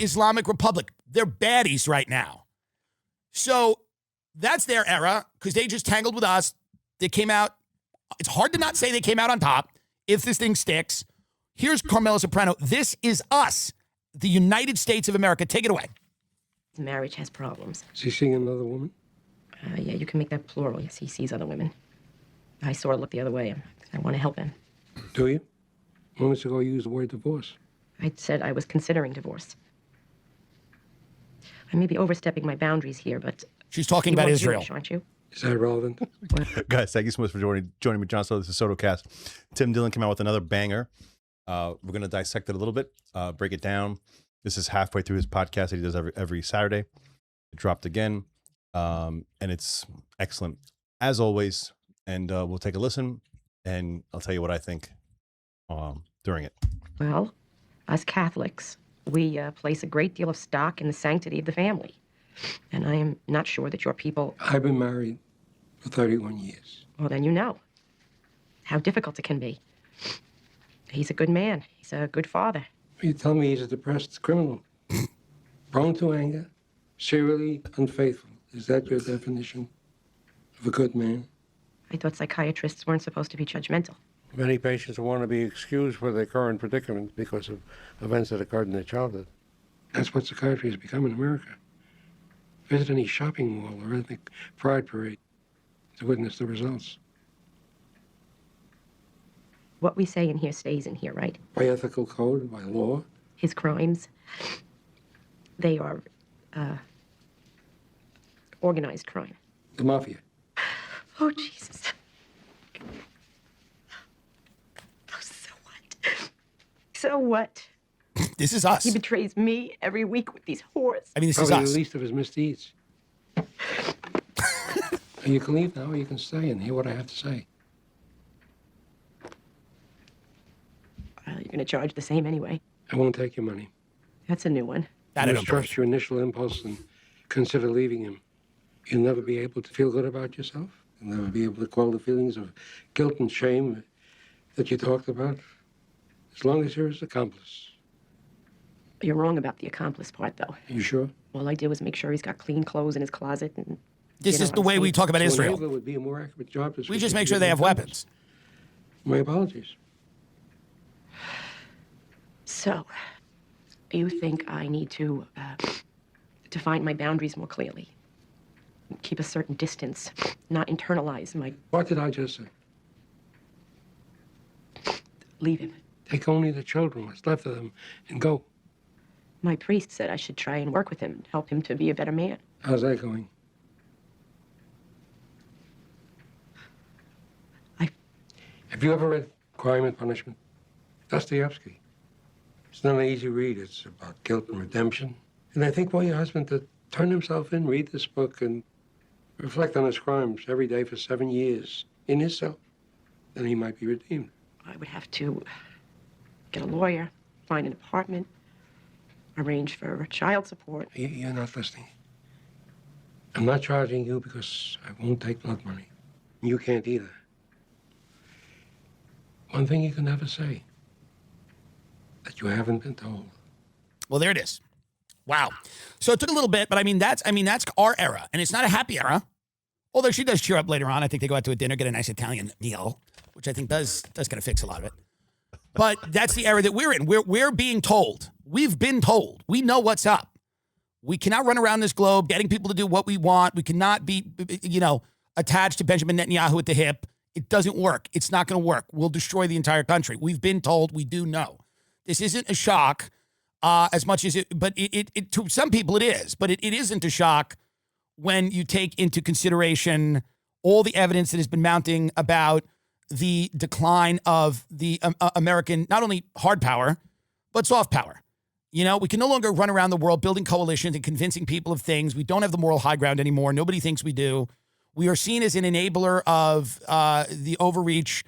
Islamic Republic. They're baddies right now. So that's their era because they just tangled with us. They came out. It's hard to not say they came out on top if this thing sticks. Here's Carmela Soprano. This is us, the United States of America. Take it away. Marriage has problems. Is he seeing another woman? Yeah, you can make that plural. Yes, he sees other women. I sort of look the other way. I want to help him. Do you? Moments ago, you used the word divorce. I said I was considering divorce. I may be overstepping my boundaries here, but... She's talking about Israel. Jewish, aren't you? Is that relevant? Guys, thank you so much for joining me, John. So this is SotoCast. Tim Dillon came out with another banger. We're going to dissect it a little bit, break it down. This is halfway through his podcast that he does every Saturday. It dropped again, and it's excellent, as always. And we'll take a listen, and I'll tell you what I think during it. Well, us Catholics, we place a great deal of stock in the sanctity of the family. And I am not sure that your people... I've been married for 31 years. Well, then you know how difficult it can be. He's a good man. He's a good father. You tell me he's a depressed criminal, prone to anger, serially unfaithful. Is that your definition of a good man? I thought psychiatrists weren't supposed to be judgmental. Many patients want to be excused for their current predicament because of events that occurred in their childhood. That's what psychiatry has become in America. Visit any shopping mall or ethnic pride parade to witness the results. What we say in here stays in here, right? By ethical code, by law. His crimes, they are organized crime. The mafia. Oh, Jesus. Oh, so what? So what? This is us. He betrays me every week with these whores. I mean, this Probably is us. the least of his misdeeds. You can leave now, or you can stay and hear what I have to say. You're going to charge the same anyway. I won't take your money. That's a new one. That I You don't must trust your initial impulse and consider leaving him. You'll never be able to feel good about yourself. You'll never be able to quell the feelings of guilt and shame that you talked about, as long as you're his accomplice. You're wrong about the accomplice part, though. Are you sure? All I did was make sure he's got clean clothes in his closet. And This is the way we talk about So Israel. enabler would be a more accurate job description. We just make sure they have weapons. My apologies. So, you think I need to define my boundaries more clearly? Keep a certain distance, not internalize my... What did I just say? Leave him. Take only the children, what's left of them, and go. My priest said I should try and work with him and help him to be a better man. How's that going? Have you ever read Crime and Punishment? Dostoevsky. It's not an easy read. It's about guilt and redemption. And I think for your husband to turn himself in, read this book, and reflect on his crimes every day for 7 years in himself, then he might be redeemed. I would have to get a lawyer, find an apartment, arrange for child support. You're not listening. I'm not charging you because I won't take blood money. You can't either. One thing you can never say, that you haven't been told. Well, there it is. Wow. So it took a little bit, but I mean that's our era, and it's not a happy era. Although she does cheer up later on. I think they go out to a dinner, get a nice Italian meal, which I think does kind of fix a lot of it. But that's the era that we're in. We're being told. We've been told. We know what's up. We cannot run around this globe getting people to do what we want. We cannot be, attached to Benjamin Netanyahu at the hip. It doesn't work. It's not going to work. We'll destroy the entire country. We've been told. We do know. This isn't a shock as much as it, but it to some people it is. But it isn't a shock when you take into consideration all the evidence that has been mounting about the decline of the American, not only hard power, but soft power. We can no longer run around the world building coalitions and convincing people of things. We don't have the moral high ground anymore. Nobody thinks we do. We are seen as an enabler of the overreach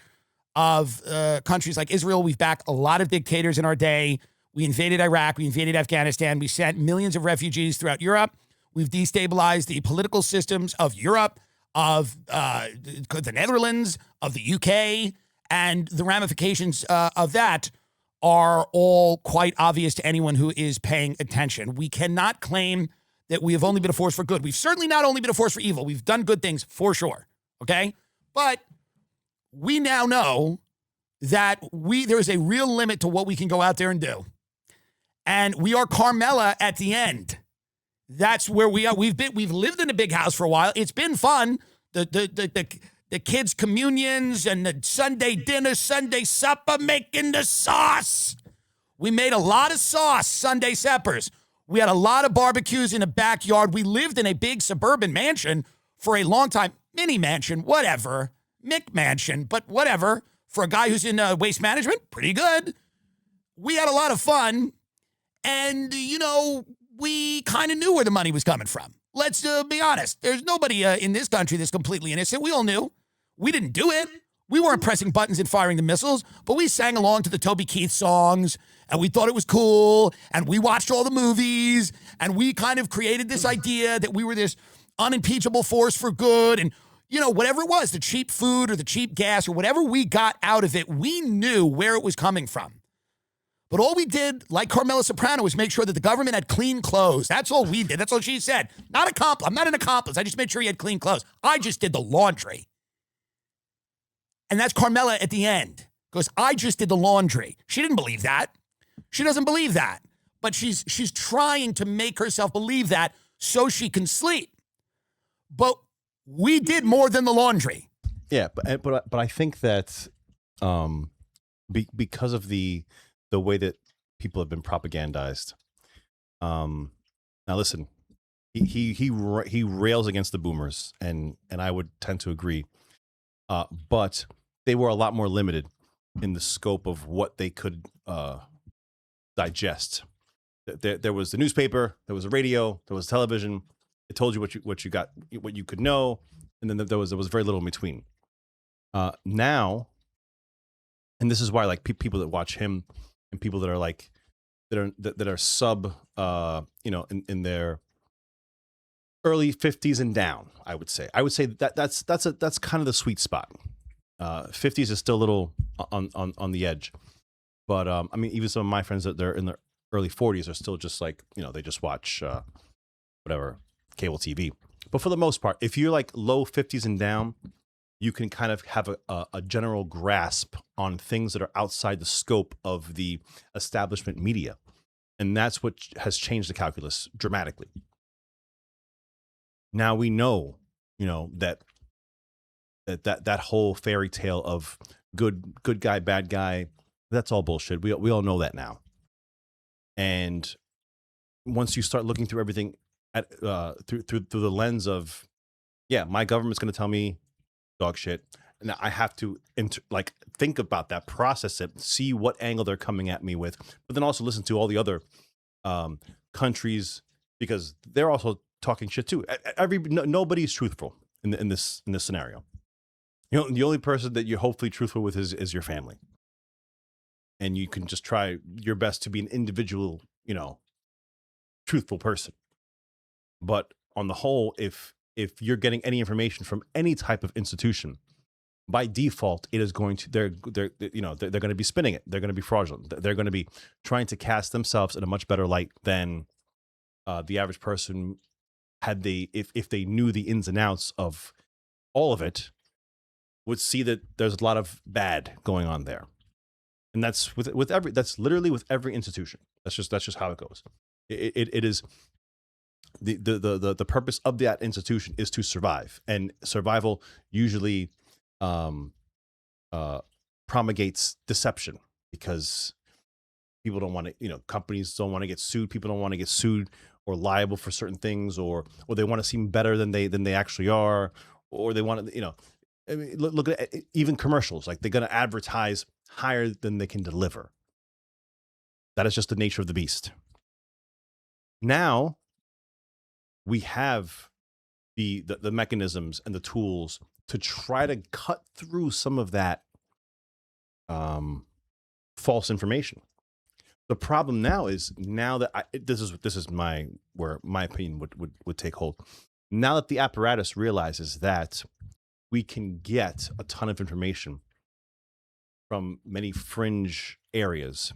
of countries like Israel. We've backed a lot of dictators in our day. We invaded Iraq. We invaded Afghanistan. We sent millions of refugees throughout Europe. We've destabilized the political systems of Europe, of the Netherlands, of the UK, and the ramifications of that are all quite obvious to anyone who is paying attention. We cannot claim that we have only been a force for good. We've certainly not only been a force for evil. We've done good things for sure, okay? But we now know that there is a real limit to what we can go out there and do. And we are Carmela at the end. That's where we are. We've lived in a big house for a while. It's been fun. The kids' communions and the Sunday dinner, Sunday supper, making the sauce. We made a lot of sauce Sunday suppers. We had a lot of barbecues in the backyard. We lived in a big suburban mansion for a long time. Mini mansion, whatever. Mick mansion, but whatever. For a guy who's in waste management, pretty good. We had a lot of fun. And, we kind of knew where the money was coming from. Let's be honest. There's nobody in this country that's completely innocent. We all knew. We didn't do it. We weren't pressing buttons and firing the missiles, but we sang along to the Toby Keith songs, and we thought it was cool, and we watched all the movies, and we kind of created this idea that we were this unimpeachable force for good, and, whatever it was, the cheap food or the cheap gas or whatever we got out of it, we knew where it was coming from. But all we did, like Carmela Soprano, was make sure that the government had clean clothes. That's all we did. That's all she said. I'm not an accomplice. I just made sure he had clean clothes. I just did the laundry. And that's Carmela at the end. Goes, I just did the laundry. She didn't believe that. She doesn't believe that. But she's trying to make herself believe that so she can sleep. But we did more than the laundry. Yeah, but I think that because of the way that people have been propagandized. Now listen, he rails against the boomers, and I would tend to agree. But they were a lot more limited in the scope of what they could digest. There was the newspaper, there was the radio, there was television. It told you what you got, what you could know, and then there was very little in between. Now, and this is why people that watch him and people that are that are sub in their early 50s and down, I would say that's kind of the sweet spot. 50s is still a little on the edge, but even some of my friends that they're in their early 40s are still just they just watch whatever cable TV. But for the most part, if you're low 50s and down, you can kind of have a general grasp on things that are outside the scope of the establishment media. And that's what has changed the calculus dramatically. Now we know, that whole fairy tale of good guy, bad guy, that's all bullshit. We all know that now. And once you start looking through everything at through the lens of, my government's going to tell me dog shit, and I have to think about that, process it, see what angle they're coming at me with, but then also listen to all the other countries, because they're also talking shit too. Nobody's truthful in this scenario. The only person that you're hopefully truthful with is your family, and you can just try your best to be an individual, truthful person. But on the whole, if you're getting any information from any type of institution, by default, it is going to they're going to be spinning it. They're going to be fraudulent. They're going to be trying to cast themselves in a much better light than the average person had if they knew the ins and outs of all of it, would see that there's a lot of bad going on there. And that's that's literally with every institution. That's just how it goes. It is the purpose of that institution is to survive, and survival usually promulgates deception, because people don't want to, companies don't want to get sued. People don't want to get sued or liable for certain things, or they want to seem better than they actually are, or they want to, look at even commercials. They're going to advertise higher than they can deliver. That is just the nature of the beast. Now we have the mechanisms and the tools to try to cut through some of that false information. The problem now is, now that this is where my opinion would take hold. Now that the apparatus realizes that we can get a ton of information from many fringe areas,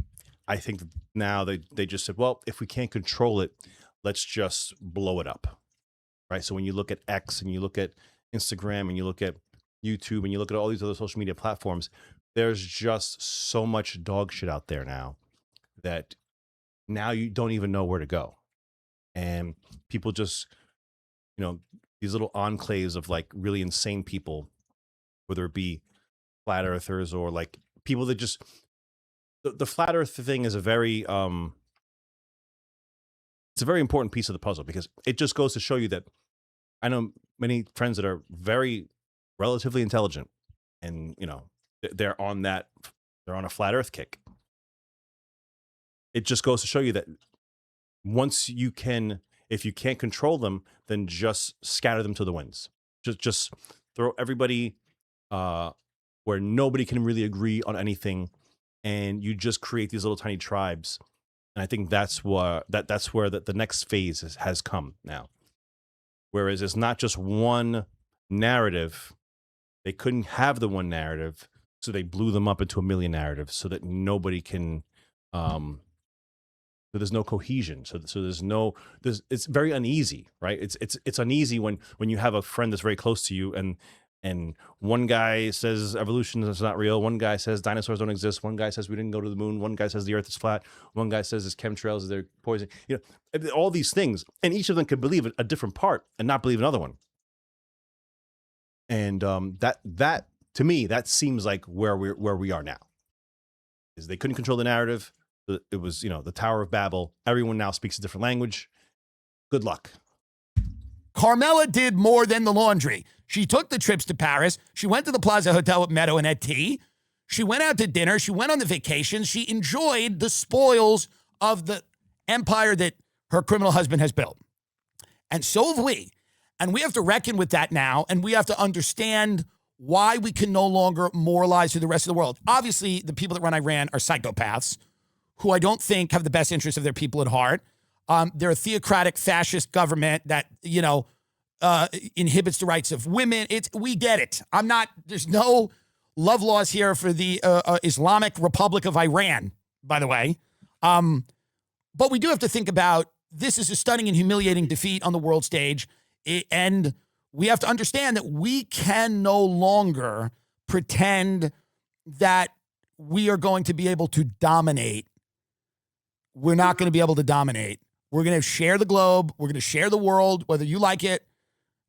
I think now they just said, well, if we can't control it, let's just blow it up, right? So when you look at X and you look at Instagram and you look at YouTube and you look at all these other social media platforms, there's just so much dog shit out there now that now you don't even know where to go. And people just, these little enclaves of like really insane people, whether it be flat earthers or like people that just, the flat earth thing is a very, it's a very important piece of the puzzle, because it just goes to show you that I know many friends that are very relatively intelligent, and they're on a flat earth kick. It just goes to show you that if you can't control them, then just scatter them to the winds. Just throw everybody where nobody can really agree on anything, and you just create these little tiny tribes. And I think that's where the next phase has come now. Whereas it's not just one narrative. They couldn't have the one narrative, so they blew them up into a million narratives so that nobody can, so there's no cohesion. So it's very uneasy, right? It's uneasy when you have a friend that's very close to you, and one guy says evolution is not real, one guy says dinosaurs don't exist, one guy says we didn't go to the moon, one guy says the earth is flat, one guy says it's chemtrails, they're poison, all these things, and each of them could believe a different part and not believe another one. And that to me, that seems like where we are now, is they couldn't control the narrative. It was the Tower of Babel. Everyone now speaks a different language. Good luck. Carmela did more than the laundry. She took the trips to Paris. She went to the Plaza Hotel with Meadow and had tea. She went out to dinner. She went on the vacations. She enjoyed the spoils of the empire that her criminal husband has built. And so have we. And we have to reckon with that now, and we have to understand why we can no longer moralize to the rest of the world. Obviously, the people that run Iran are psychopaths who I don't think have the best interests of their people at heart. They're a theocratic fascist government that, inhibits the rights of women. We get it. There's no love laws here for the Islamic Republic of Iran, by the way. But we do have to think about, this is a stunning and humiliating defeat on the world stage. And we have to understand that we can no longer pretend that we are going to be able to dominate. We're not going to be able to dominate. We're going to share the globe. We're going to share the world, whether you like it,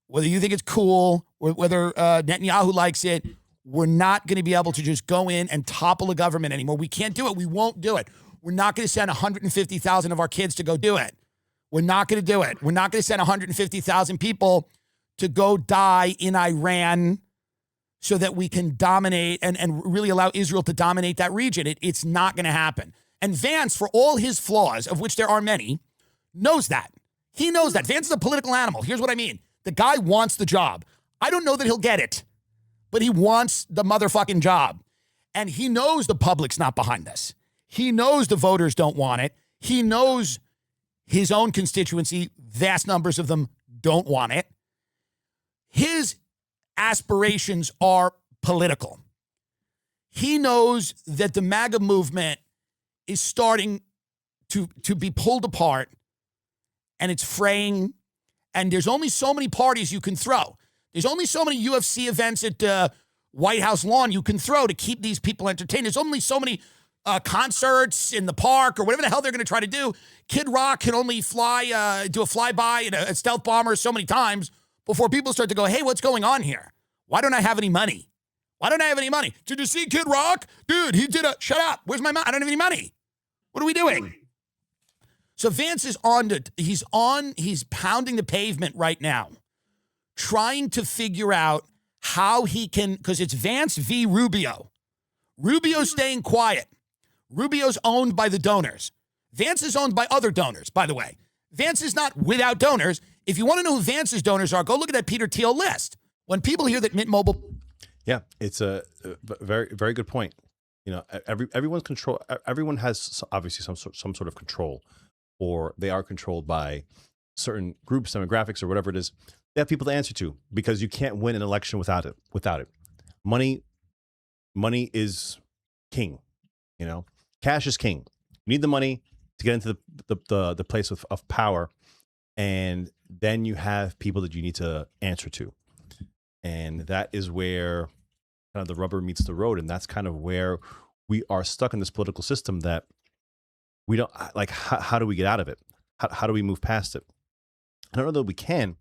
whether you think it's cool, whether Netanyahu likes it. We're not going to be able to just go in and topple a government anymore. We can't do it. We won't do it. We're not going to send 150,000 of our kids to go do it. We're not going to do it. We're not going to send 150,000 people to go die in Iran so that we can dominate and really allow Israel to dominate that region. It's not going to happen. And Vance, for all his flaws, of which there are many, knows that. He knows that. Vance is a political animal. Here's what I mean. The guy wants the job. I don't know that he'll get it, but he wants the motherfucking job. And he knows the public's not behind this. He knows the voters don't want it. He knows his own constituency, vast numbers of them, don't want it. His aspirations are political. He knows that the MAGA movement is starting to be pulled apart, and it's fraying, and there's only so many parties you can throw. There's only so many UFC events at the White House lawn you can throw to keep these people entertained. There's only so many concerts in the park or whatever the hell they're going to try to do. Kid Rock can only do a flyby in a stealth bomber so many times before people start to go, hey, what's going on here? Why don't I have any money? Why don't I have any money? Did you see Kid Rock? Dude, he did shut up. Where's my money? I don't have any money. What are we doing? So Vance is he's pounding the pavement right now, trying to figure out how he can, because it's Vance v. Rubio. Rubio's staying quiet. Rubio's owned by the donors. Vance is owned by other donors, by the way. Vance is not without donors. If you want to know who Vance's donors are, go look at that Peter Thiel list. When people hear that Mint Mobile... Yeah, it's a very, very good point. Everyone's control. Everyone has obviously some sort of control, or they are controlled by certain groups, demographics, or whatever it is. They have people to answer to, because you can't win an election without it. Money is king. Cash is king. You need the money to get into the place of power, and then you have people that you need to answer to, and that is where kind of the rubber meets the road, and that's kind of where we are stuck in this political system that we don't like. How do we get out of it? How do we move past it? I don't know that we can,